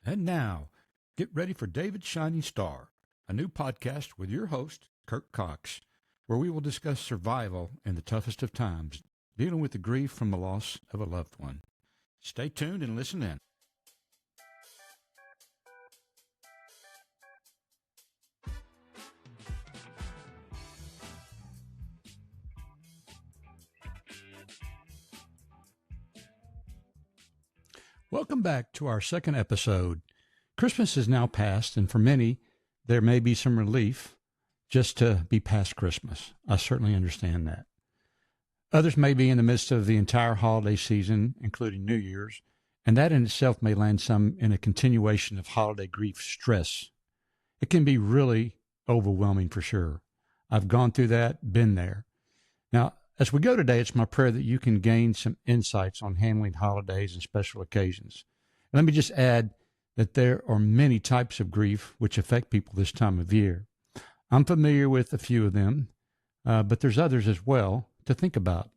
And now, get ready for David's Shining Star, a new podcast with your host, Kirk Cox, where we will discuss survival in the toughest of times, dealing with the grief from the loss of a loved one. Stay tuned and listen in. Welcome back to our second episode. Christmas is now past, and for many, there may be some relief just to be past Christmas. I certainly understand that. Others may be in the midst of the entire holiday season, including New Year's, and that in itself may land some in a continuation of holiday grief stress. It can be really overwhelming for sure. I've gone through that, been there. Now, as we go today, it's my prayer that you can gain some insights on handling holidays and special occasions. And let me just add that there are many types of grief which affect people this time of year. I'm familiar with a few of them, but there's others as well to think about.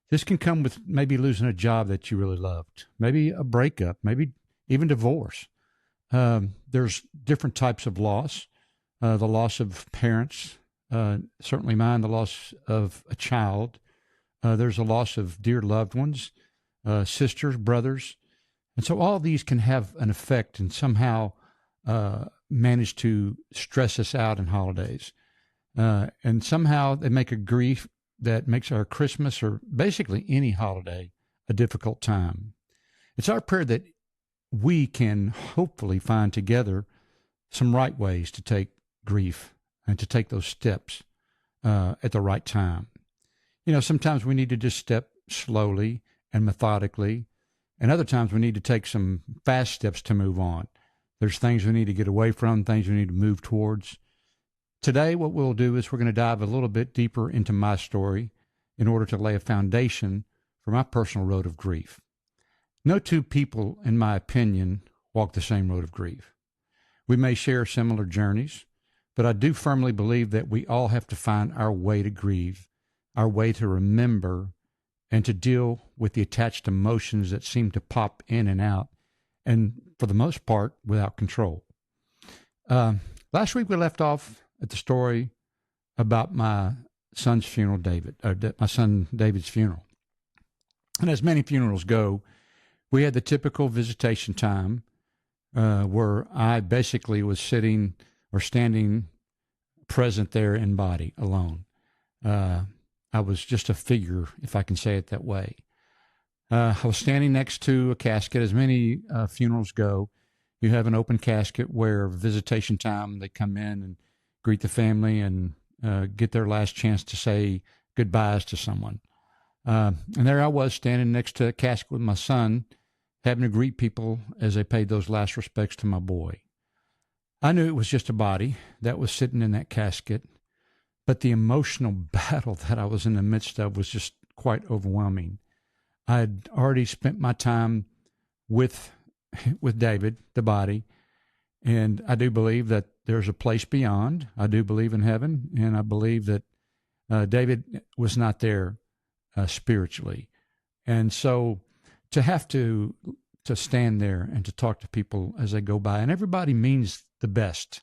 This can come with maybe losing a job that you really loved, maybe a breakup, maybe even divorce. There's different types of loss, the loss of parents, certainly mine, the loss of a child. There's a loss of dear loved ones, sisters, brothers. And so all of these can have an effect and somehow manage to stress us out in holidays. And somehow they make a grief that makes our Christmas or basically any holiday a difficult time. It's our prayer that we can hopefully find together some right ways to take grief and to take those steps at the right time. You know, sometimes we need to just step slowly and methodically, and other times we need to take some fast steps to move on. There's things we need to get away from, things we need to move towards. Today, what we'll do is we're going to dive a little bit deeper into my story in order to lay a foundation for my personal road of grief. No two people, in my opinion, walk the same road of grief. We may share similar journeys, but I do firmly believe that we all have to find our way to grieve, our way to remember, and to deal with the attached emotions that seem to pop in and out, and for the most part, without control. Last week we left off at the story about my son's funeral, my son David's funeral. And as many funerals go, we had the typical visitation time where I basically was sitting or standing present there in body alone. I was just a figure, if I can say it that way. I was standing next to a casket. As many funerals go, you have an open casket where visitation time, they come in and greet the family and get their last chance to say goodbyes to someone. And there I was standing next to a casket with my son, having to greet people as they paid those last respects to my boy. I knew it was just a body that was sitting in that casket, but the emotional battle that I was in the midst of was just quite overwhelming. I had already spent my time with David, the body, and I do believe that there's a place beyond. I do believe in heaven, and I believe that David was not there spiritually. And so to have to stand there and to talk to people as they go by, and everybody means the best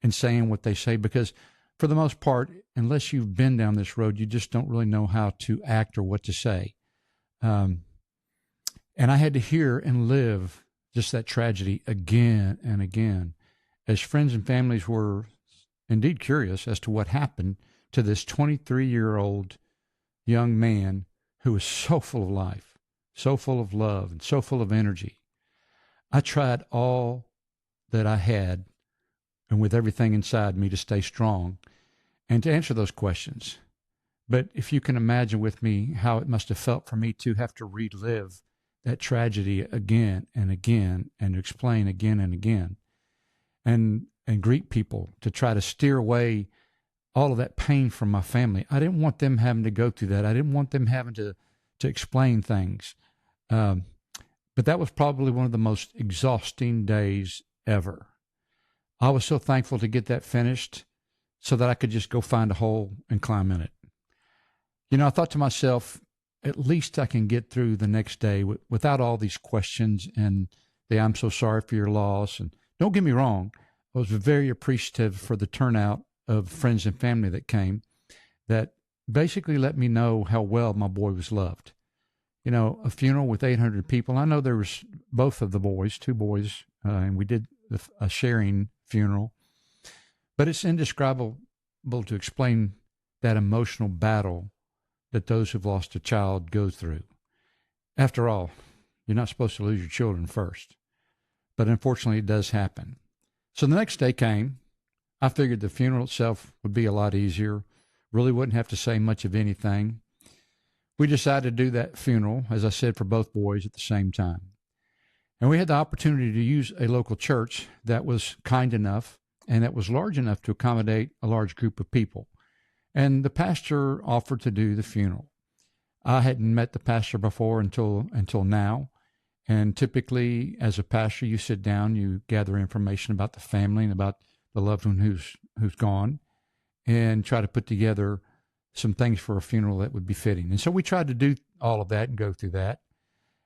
in saying what they say, because for the most part, unless you've been down this road, you just don't really know how to act or what to say. And I had to hear and live just that tragedy again and again, as friends and families were indeed curious as to what happened to this 23-year-old young man who was so full of life, so full of love, and so full of energy. I tried all that I had and with everything inside me to stay strong and to answer those questions. But if you can imagine with me how it must have felt for me to have to relive that tragedy again and again and explain again and again and greet people to try to steer away all of that pain from my family. I didn't want them having to go through that. I didn't want them having to explain things. But that was probably one of the most exhausting days ever. I was so thankful to get that finished so that I could just go find a hole and climb in it. You know, I thought to myself, at least I can get through the next day without all these questions and the I'm so sorry for your loss. And don't get me wrong, I was very appreciative for the turnout of friends and family that came that basically let me know how well my boy was loved. You know, a funeral with 800 people. I know there was both of the boys, two boys, and we did a sharing funeral. But it's indescribable to explain that emotional battle that those who've lost a child go through. After all, you're not supposed to lose your children first. But unfortunately, it does happen. So the next day came. I figured the funeral itself would be a lot easier. Really wouldn't have to say much of anything. We decided to do that funeral, as I said, for both boys at the same time. And we had the opportunity to use a local church that was kind enough and that was large enough to accommodate a large group of people. And the pastor offered to do the funeral. I hadn't met the pastor before until now. And typically, as a pastor, you sit down, you gather information about the family and about the loved one who's gone, and try to put together some things for a funeral that would be fitting. And so we tried to do all of that and go through that.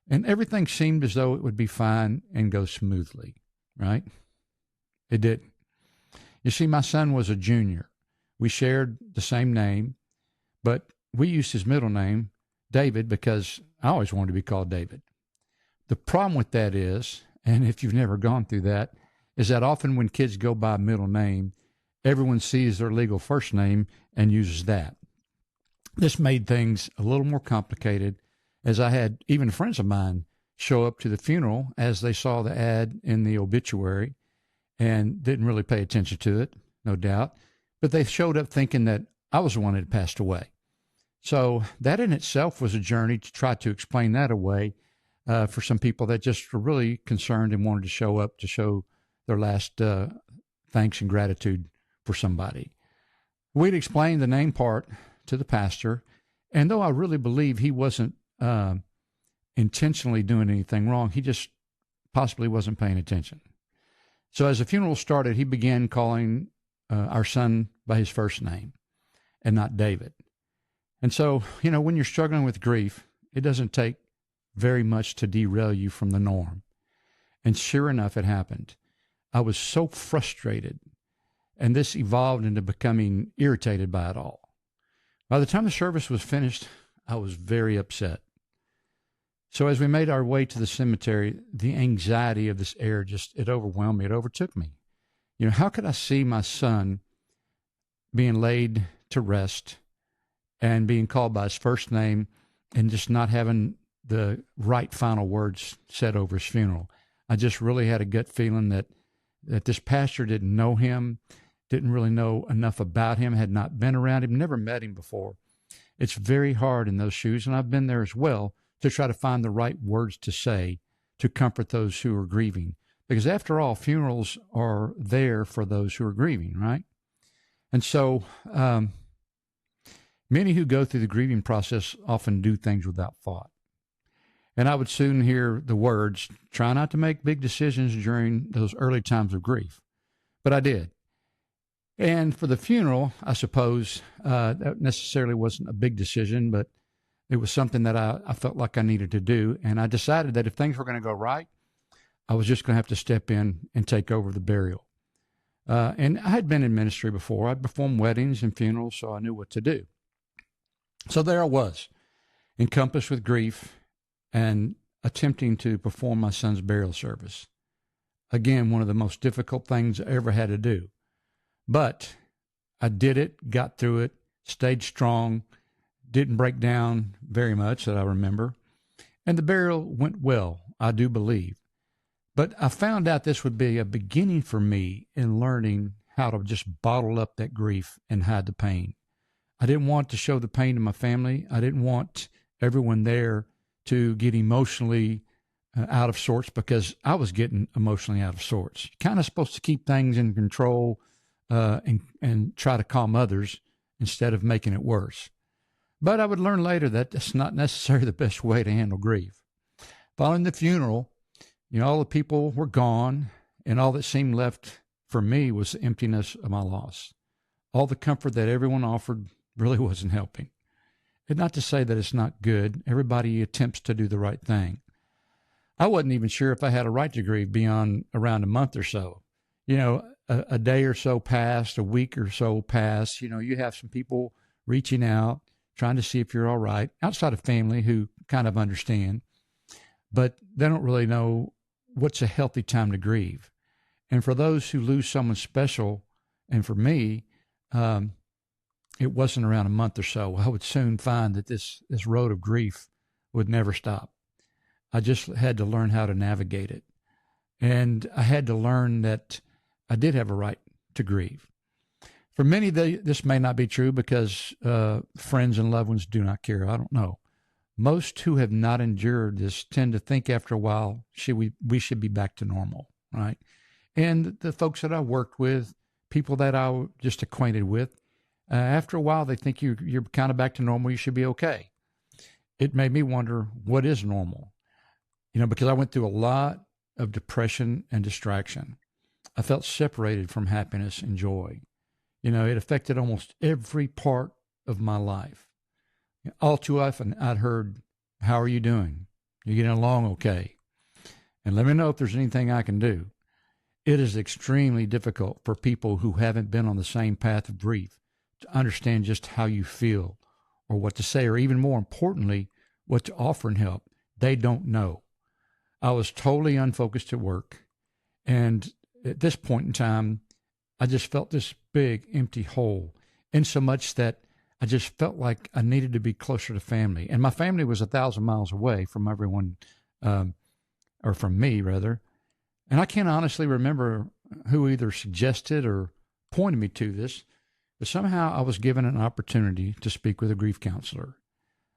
And everything seemed as though it would be fine and go smoothly, right? It didn't. You see, my son was a junior. We shared the same name, but we used his middle name, David, because I always wanted to be called David. The problem with that is, and if you've never gone through that, is that often when kids go by a middle name, everyone sees their legal first name and uses that. This made things a little more complicated, as I had even friends of mine show up to the funeral as they saw the ad in the obituary and didn't really pay attention to it, no doubt. But they showed up thinking that I was the one that had passed away. So that in itself was a journey to try to explain that away for some people that just were really concerned and wanted to show up to show their last thanks and gratitude for somebody. We'd explained the name part to the pastor, and though I really believe he wasn't intentionally doing anything wrong, he just possibly wasn't paying attention. So as the funeral started, he began calling our son by his first name and not David. And so, you know, when you're struggling with grief, it doesn't take very much to derail you from the norm. And sure enough, it happened. I was so frustrated, and this evolved into becoming irritated by it all. By the time the service was finished, I was very upset. So as we made our way to the cemetery, the anxiety of this air it overwhelmed me. It overtook me. You know, how could I see my son being laid to rest and being called by his first name and just not having the right final words said over his funeral? I just really had a gut feeling that this pastor didn't know him, didn't really know enough about him, had not been around him, never met him before. It's very hard in those shoes, and I've been there as well, to try to find the right words to say to comfort those who are grieving. Because after all, funerals are there for those who are grieving, right? And so many who go through the grieving process often do things without thought. And I would soon hear the words, try not to make big decisions during those early times of grief. But I did. And for the funeral, I suppose that necessarily wasn't a big decision, but it was something that I felt like I needed to do. And I decided that if things were going to go right, I was just going to have to step in and take over the burial. And I had been in ministry before. I'd performed weddings and funerals, so I knew what to do. So there I was, encompassed with grief and attempting to perform my son's burial service. Again, one of the most difficult things I ever had to do. But I did it, got through it, stayed strong, didn't break down very much that I remember. And the burial went well, I do believe. But I found out this would be a beginning for me in learning how to just bottle up that grief and hide the pain. I didn't want to show the pain to my family. I didn't want everyone there to get emotionally out of sorts, because I was getting emotionally out of sorts. You're kind of supposed to keep things in control and try to calm others instead of making it worse. But I would learn later that that's not necessarily the best way to handle grief. Following the funeral, you know, all the people were gone, and all that seemed left for me was the emptiness of my loss. All the comfort that everyone offered really wasn't helping. And not to say that it's not good. Everybody attempts to do the right thing. I wasn't even sure if I had a right to grieve beyond around a month or so. You know, a day or so passed, a week or so passed. You know, you have some people reaching out, trying to see if you're all right, outside of family who kind of understand, but they don't really know what's a healthy time to grieve. And for those who lose someone special, and for me, it wasn't around a month or so. I would soon find that this road of grief would never stop. I just had to learn how to navigate it. And I had to learn that I did have a right to grieve. For many, this may not be true because friends and loved ones do not care. I don't know. Most who have not endured this tend to think after a while, we should be back to normal, right? And the folks that I worked with, people that I was just acquainted with, after a while, they think you're kind of back to normal. You should be okay. It made me wonder, what is normal? You know, because I went through a lot of depression and distraction. I felt separated from happiness and joy. You know, it affected almost every part of my life. All too often, I'd heard, "How are you doing? You getting along okay? And let me know if there's anything I can do." It is extremely difficult for people who haven't been on the same path of grief to understand just how you feel or what to say, or even more importantly, what to offer and help. They don't know. I was totally unfocused at work. And at this point in time, I just felt this big empty hole, in so much that I just felt like I needed to be closer to family. And my family was 1,000 miles away from everyone, or from me rather. And I can't honestly remember who either suggested or pointed me to this, but somehow I was given an opportunity to speak with a grief counselor.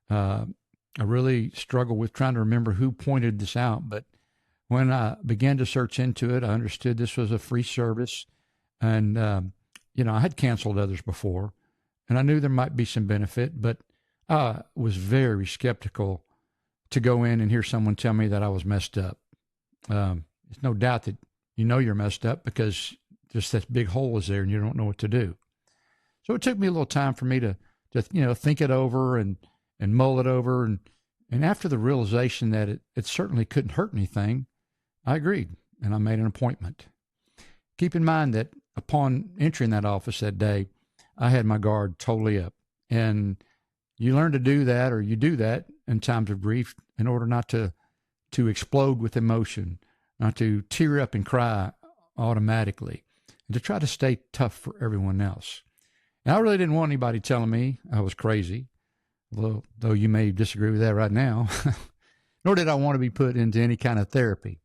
I really struggle with trying to remember who pointed this out, but when I began to search into it, I understood this was a free service. And, I had canceled others before, and I knew there might be some benefit, but I was very skeptical to go in and hear someone tell me that I was messed up. There's no doubt that you're messed up because just that big hole is there and you don't know what to do. So it took me a little time for me to think it over and mull it over. And after the realization that it certainly couldn't hurt anything, I agreed and I made an appointment. Keep in mind that upon entering that office that day, I had my guard totally up. And you learn to do that, or you do that in times of grief, in order not to explode with emotion, not to tear up and cry automatically, and to try to stay tough for everyone else. And I really didn't want anybody telling me I was crazy, though you may disagree with that right now, nor did I want to be put into any kind of therapy.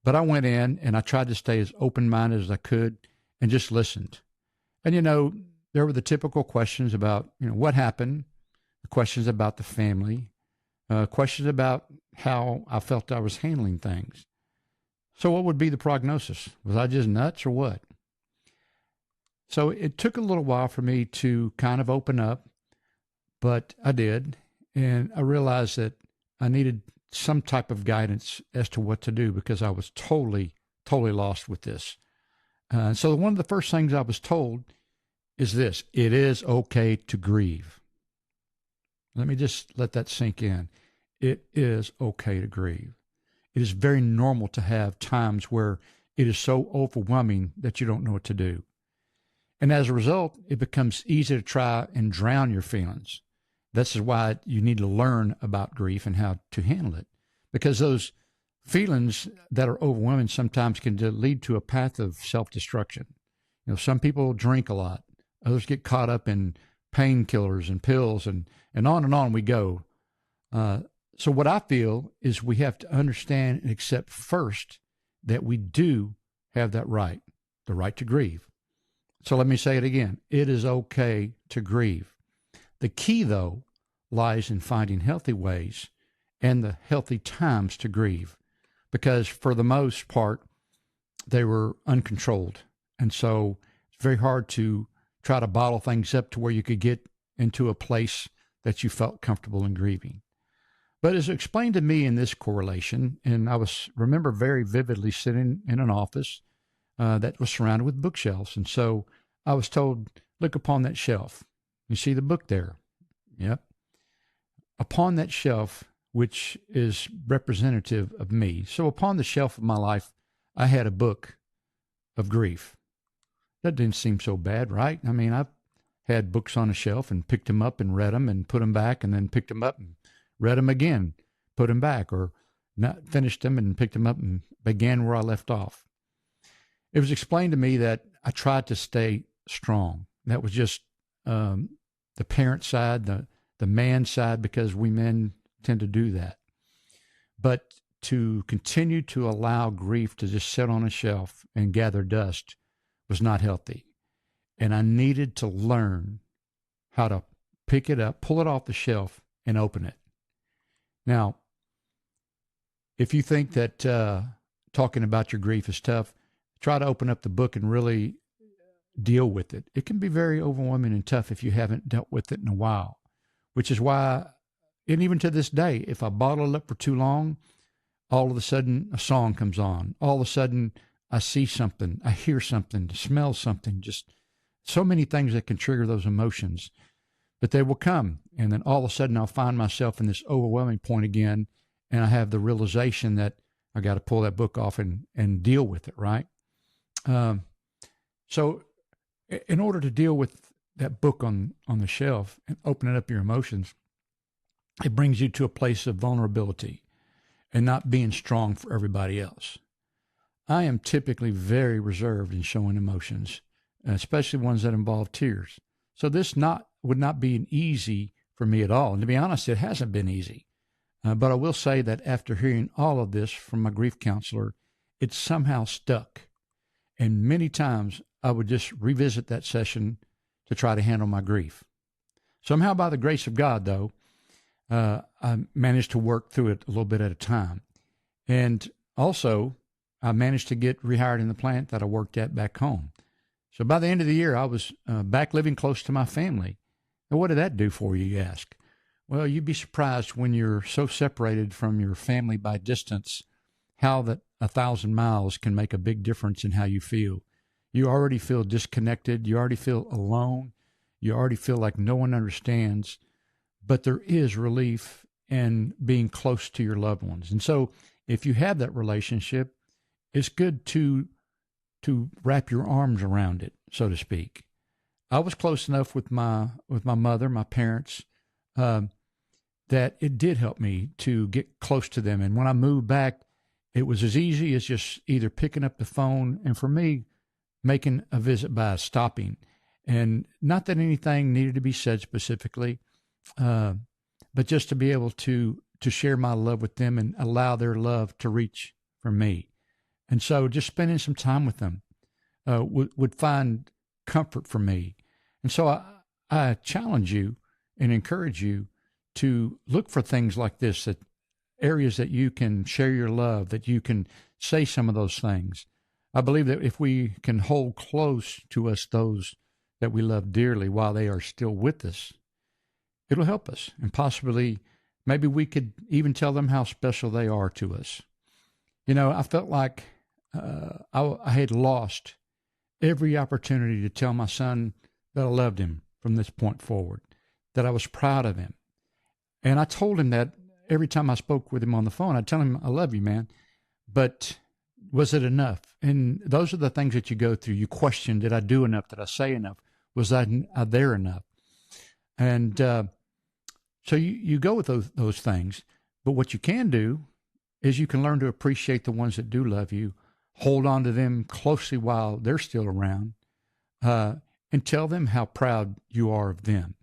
But I went in and I tried to stay as open-minded as I could and just listened. And, there were the typical questions about, what happened, the questions about the family, questions about how I felt I was handling things. So what would be the prognosis? Was I just nuts or what? So it took a little while for me to kind of open up, but I did. And I realized that I needed some type of guidance as to what to do, because I was totally lost with this. So one of the first things I was told is this: it is okay to grieve. Let me just let that sink in. It is okay to grieve. It is very normal to have times where it is so overwhelming that you don't know what to do. And as a result, it becomes easy to try and drown your feelings. This is why you need to learn about grief and how to handle it, because those feelings that are overwhelming sometimes can lead to a path of self-destruction. Some people drink a lot. Others get caught up in painkillers and pills, and on we go. So what I feel is we have to understand and accept first that we do have that right, the right to grieve. So let me say it again. It is okay to grieve. The key, though, lies in finding healthy ways and the healthy times to grieve, because for the most part, they were uncontrolled. And so it's very hard to try to bottle things up to where you could get into a place that you felt comfortable in grieving. But as explained to me in this correlation, and I remember very vividly sitting in an office that was surrounded with bookshelves. And so I was told, look upon that shelf. You see the book there? Yep. Upon that shelf which is representative of me. So upon the shelf of my life, I had a book of grief. That didn't seem so bad, right? I mean, I've had books on a shelf and picked them up and read them and put them back, and then picked them up and read them again, put them back, or not finished them and picked them up and began where I left off. It was explained to me that I tried to stay strong. That was just the parent side, the man side, because we men tend to do that. But to continue to allow grief to just sit on a shelf and gather dust was not healthy. And I needed to learn how to pick it up, pull it off the shelf, and open it. Now, if you think that talking about your grief is tough, try to open up the book and really deal with it. It can be very overwhelming and tough if you haven't dealt with it in a while, which is why, and even to this day, if I bottle it up for too long, all of a sudden a song comes on. All of a sudden I see something, I hear something, smell something, just so many things that can trigger those emotions. But they will come, and then all of a sudden I'll find myself in this overwhelming point again, and I have the realization that I got to pull that book off and deal with it, right? So in order to deal with that book on the shelf and opening up your emotions, it brings you to a place of vulnerability and not being strong for everybody else. I am typically very reserved in showing emotions, especially ones that involve tears. So this would not be easy for me at all. And to be honest, it hasn't been easy. But I will say that after hearing all of this from my grief counselor, it somehow stuck. And many times I would just revisit that session to try to handle my grief. Somehow, by the grace of God, though, I managed to work through it a little bit at a time. And also, I managed to get rehired in the plant that I worked at back home. So by the end of the year, I was back living close to my family. And what did that do for you, you ask? Well, you'd be surprised when you're so separated from your family by distance, how that 1,000 miles can make a big difference in how you feel. You already feel disconnected. You already feel alone. You already feel like no one understands. But there is relief in being close to your loved ones. And so if you have that relationship, it's good to wrap your arms around it, so to speak. I was close enough with my mother, my parents, that it did help me to get close to them. And when I moved back, it was as easy as just either picking up the phone and, for me, making a visit by stopping. And not that anything needed to be said specifically, but just to be able to share my love with them and allow their love to reach for me. And so just spending some time with them would find comfort for me. And so I challenge you and encourage you to look for things like this, that areas that you can share your love, that you can say some of those things. I believe that if we can hold close to us those that we love dearly while they are still with us, it'll help us. And possibly, maybe we could even tell them how special they are to us. You know, I felt like I had lost every opportunity to tell my son that I loved him from this point forward, that I was proud of him. And I told him that every time I spoke with him on the phone. I'd tell him, I love you, man. But was it enough? And those are the things that you go through. You question, did I do enough? Did I say enough? Was I there enough? And so you go with those things. But what you can do is you can learn to appreciate the ones that do love you, hold on to them closely while they're still around, and tell them how proud you are of them.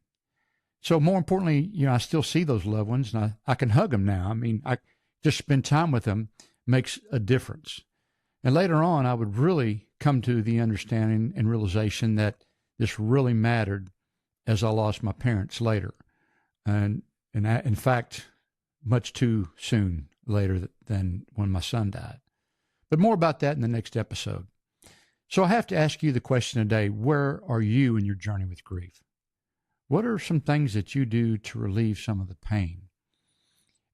So more importantly, you know, I still see those loved ones, and I can hug them now. I mean, I just spend time with them makes a difference. And later on, I would really come to the understanding and realization that this really mattered as I lost my parents later. And in fact, much too soon later than when my son died. But more about that in the next episode. So I have to ask you the question today, where are you in your journey with grief? What are some things that you do to relieve some of the pain?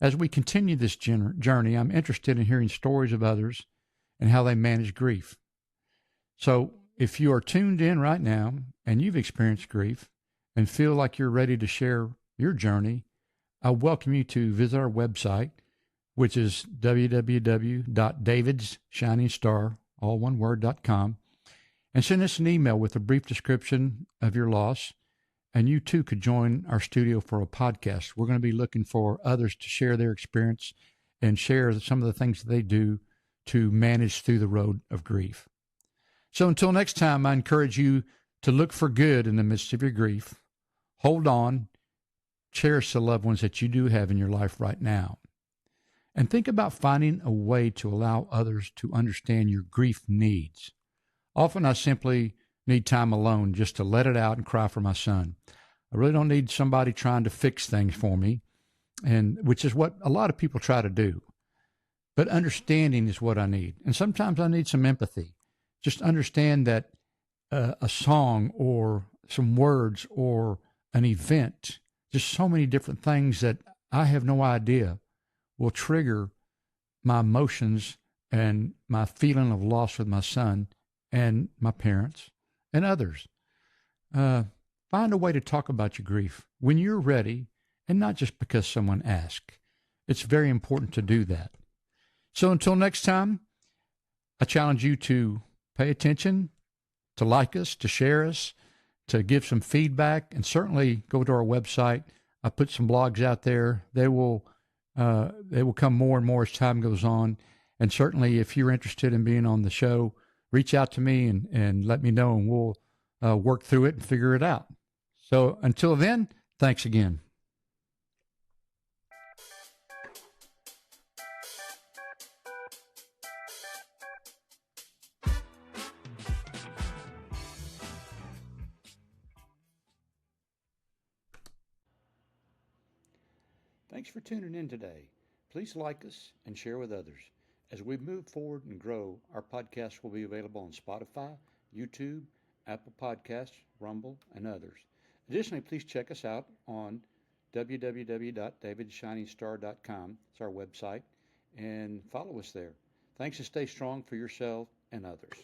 As we continue this journey, I'm interested in hearing stories of others and how they manage grief. So if you are tuned in right now and you've experienced grief and feel like you're ready to share your journey, I welcome you to visit our website, which is www.davidsshiningstar, all one word.com, and send us an email with a brief description of your loss. And you too could join our studio for a podcast. We're going to be looking for others to share their experience and share some of the things that they do to manage through the road of grief. So until next time, I encourage you to look for good in the midst of your grief. Hold on, cherish the loved ones that you do have in your life right now. And think about finding a way to allow others to understand your grief needs. Often I simply need time alone just to let it out and cry for my son. I really don't need somebody trying to fix things for me, and which is what a lot of people try to do. But understanding is what I need. And sometimes I need some empathy. Just understand that a song or some words or an event, just so many different things that I have no idea will trigger my emotions and my feeling of loss with my son and my parents and others. Find a way to talk about your grief when you're ready, and not just because someone asked. It's very important to do that. So until next time, I challenge you to pay attention, to like us, to share us, to give some feedback, and certainly go to our website. I put some blogs out there. They will come more and more as time goes on. And certainly if you're interested in being on the show, reach out to me and let me know, and we'll work through it and figure it out. So until then, thanks again. Thanks for tuning in today. Please like us and share with others. As we move forward and grow, our podcast will be available on Spotify, YouTube, Apple Podcasts, Rumble, and others. Additionally, please check us out on www.davidshiningstar.com. It's our website, and follow us there. Thanks, and stay strong for yourself and others.